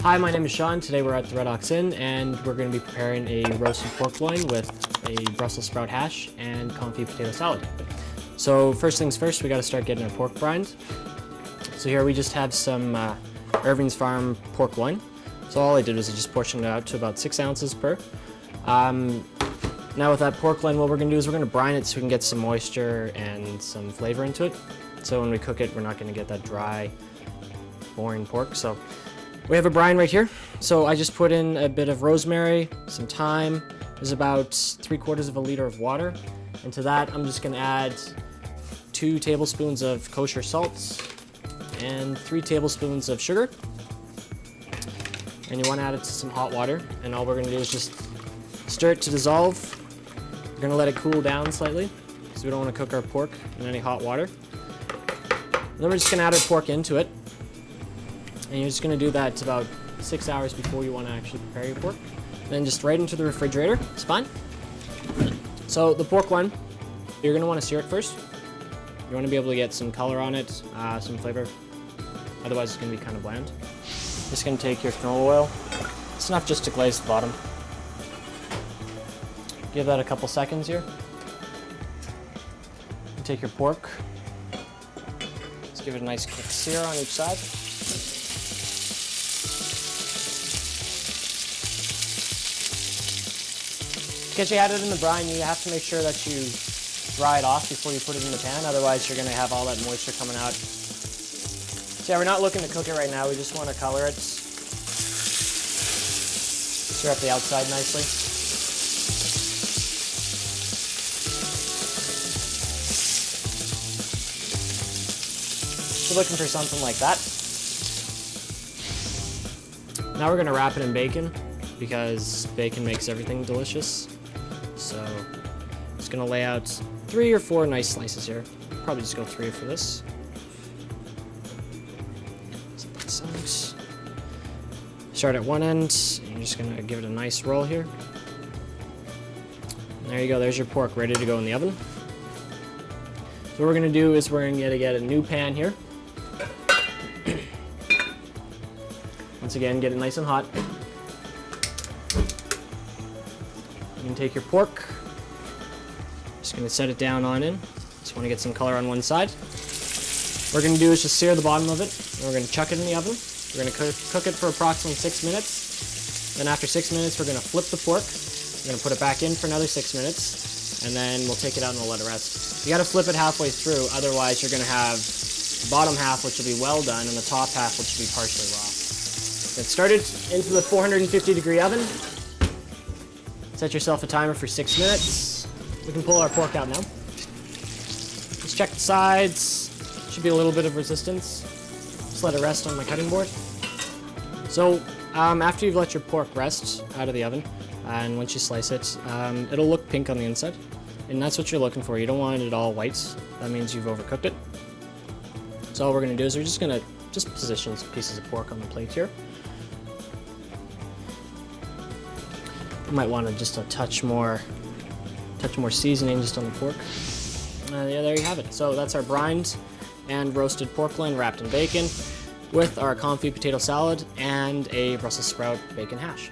Hi, my name is Sean. Today we're at the Red Ox Inn and we're going to be preparing a roasted pork loin with a Brussels sprout hash and confit potato salad. So first things first, we got to start getting our pork brined. So here we just have some Irving's Farm pork loin. So all I did was I just portioned it out to about 6 ounces per. Now with that pork loin, what we're going to do is we're going to brine it so we can get some moisture and some flavor into it. So when we cook it, we're not going to get that dry, boring pork. So we have a brine right here. So I just put in a bit of rosemary, some thyme. There's about 3/4 of a liter of water. And to that, I'm just going to add 2 tablespoons of kosher salt and 3 tablespoons of sugar. And you want to add it to some hot water. And all we're going to do is just stir it to dissolve. We're going to let it cool down slightly because we don't want to cook our pork in any hot water. And then we're just going to add our pork into it. And you're just going to do that to about 6 hours before you want to actually prepare your pork. Then just right into the refrigerator. It's fine. So the pork loin, you're going to want to sear it first. You want to be able to get some color on it, some flavor. Otherwise, it's going to be kind of bland. Just going to take your canola oil. It's enough just to glaze the bottom. Give that a couple seconds here. And take your pork. Just give it a nice quick sear on each side. Because you had it in the brine, you have to make sure that you dry it off before you put it in the pan. Otherwise, you're going to have all that moisture coming out. So yeah, we're not looking to cook it right now. We just want to color it. Stir up the outside nicely. So looking for something like that. Now we're going to wrap it in bacon because bacon makes everything delicious. So I'm just going to lay out 3 or 4 nice slices here. Probably just go 3 for this. Start at one end, and you're just going to give it a nice roll here. And there you go, there's your pork ready to go in the oven. So what we're going to do is we're going to get a new pan here. Once again, get it nice and hot. You can take your pork. Just going to set it down on in. Just want to get some color on one side. What we're going to do is just sear the bottom of it, and we're going to chuck it in the oven. We're going to cook it for approximately 6 minutes. Then after 6 minutes, we're going to flip the pork. We're going to put it back in for another 6 minutes, and then we'll take it out and we'll let it rest. You got to flip it halfway through, otherwise you're going to have the bottom half, which will be well done, and the top half, which will be partially raw. Get started into the 450-degree oven. Set yourself a timer for 6 minutes. We can pull our pork out now. Just check the sides. Should be a little bit of resistance. Just let it rest on my cutting board. So after you've let your pork rest out of the oven, and once you slice it, it'll look pink on the inside. And that's what you're looking for. You don't want it all white. That means you've overcooked it. So all we're going to do is we're just going to position some pieces of pork on the plate here. You might want to just a touch more seasoning just on the pork. Yeah, there you have it. So that's our brined and roasted pork loin wrapped in bacon with our confit potato salad and a Brussels sprout bacon hash.